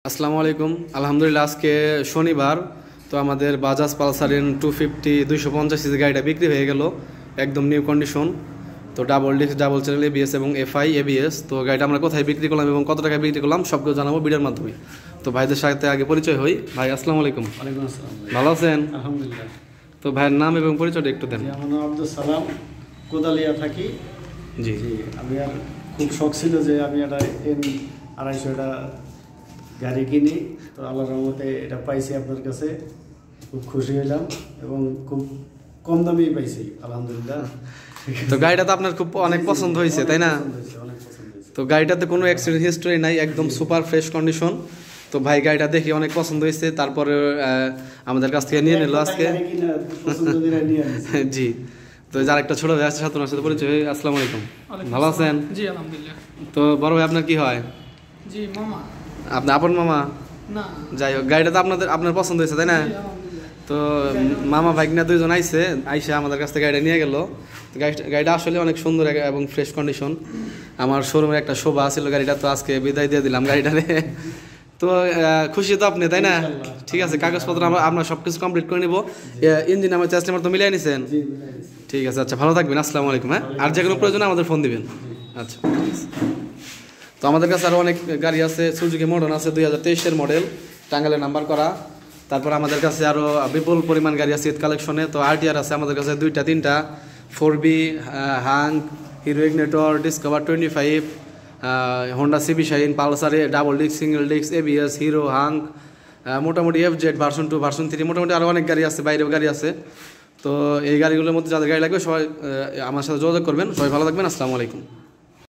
আসসালামু আলাইকুম। আলহামদুলিল্লাহ, আজকে শনিবার। তো আমাদের বাজাজ পালসার 250 250 সিসি গাড়িটা বিক্রি হয়ে গেল, একদম নিউ কন্ডিশন। তো double disc, double channel ABS এবং এফআই এবিএস। তো গাড়িটা আমরা কোথায় বিক্রি করলাম এবং কত টাকায় বিক্রি করলাম সব কিছু জানাবো ভিডিওর মাধ্যমে। তো ভাইদের সাথে আগে পরিচয় হই। ভাই আসসালামু আলাইকুম। ওয়ালাইকুম আসসালাম। ভালো আছেন? আলহামদুলিল্লাহ। তো ভাইয়ের নাম এবং পরিচয়টা একটু দেন। আমার নাম আব্দুল সালাম, কোদালিয়া থাকি। জি জি, আমি আর খুব শখ ছিল যে আমি একটা N 250 গাড়ি কিনি। তো আল্লাহর রহমতে এটা পাইছি আপনার কাছে, খুব খুশি হইলাম এবং খুব কম দামেই পাইছি আলহামদুলিল্লাহ। তো গাড়িটা তো আপনার খুব অনেক পছন্দ হয়েছে, তাই না? অনেক পছন্দ হয়েছে। তো গাড়িটাতে কোনো অ্যাক্সিডেন্ট হিস্টরি নাই, একদম সুপার ফ্রেশ কন্ডিশন। তো ভাই গাড়িটা দেখে অনেক পছন্দ হয়েছে, তারপরে আমাদের কাছ থেকে নিয়ে নিল আজকে। জি। তো যার একটা ছোট ভাই আছে সাথে ওনার সাথে পরিচয়। আসসালামু আলাইকুম, ভালো আছেন? জি আলহামদুলিল্লাহ। তো বড় ভাই আপনার কি হয়? জি মামা। আপনি আপন মামা? না। যাই হোক, গাড়িটা তো আপনার পছন্দ হয়েছে, তাই না? জি আলহামদুলিল্লাহ। তো মামা ভাইগনা দুইজন আইসে আমাদের কাছ থেকে গাড়িটা নিয়ে গেল। গাড়িটা আসলে অনেক সুন্দর এবং ফ্রেশ কন্ডিশন। আমার শোরুমের একটা শোভা ছিল গাড়িটা, তো আজকে বিদায় দিয়ে দিলাম গাড়িটারে। তো খুশি তো আপনি, তাই না? ঠিক আছে, কাগজপত্র আমরা সব কিছু কমপ্লিট করে নিব। ইঞ্জিন আমার চেষ্টা তো মিলিয়ে নিছেন? ঠিক আছে, আচ্ছা ভালো থাকবেন। আসসালামু আলাইকুম। হ্যাঁ, আর যে কোনো প্রয়োজনে আমাদের ফোন দিবেন। আচ্ছা, তো আমাদের কাছে আরও অনেক গাড়ি আছে। সুজুকি মডার্ন আছে 2023-এর মডেল, টাঙ্গাইলে নাম্বার করা। তারপর আমাদের কাছে আরও বিপুল পরিমাণ গাড়ি আছে ঈদ কালেকশনে। তো আরটিআর আছে আমাদের কাছে 2টা 3টা, 4B, Hunk, Hero Ignitor, Discover 25, Honda CB Shine, পালসারে double disc, single disc, ABS, Hero, Hunk, মোটামুটি FZ ভার্সন 2, ভার্সন 3, মোটামুটি আরও অনেক গাড়ি আছে, বাইরেও গাড়ি আছে। তো এই গাড়িগুলোর মধ্যে যাদের গাড়ি লাগবে সবাই আমার সাথে যোগাযোগ করবেন। সবাই ভালো থাকবেন। আসসালামু আলাইকুম।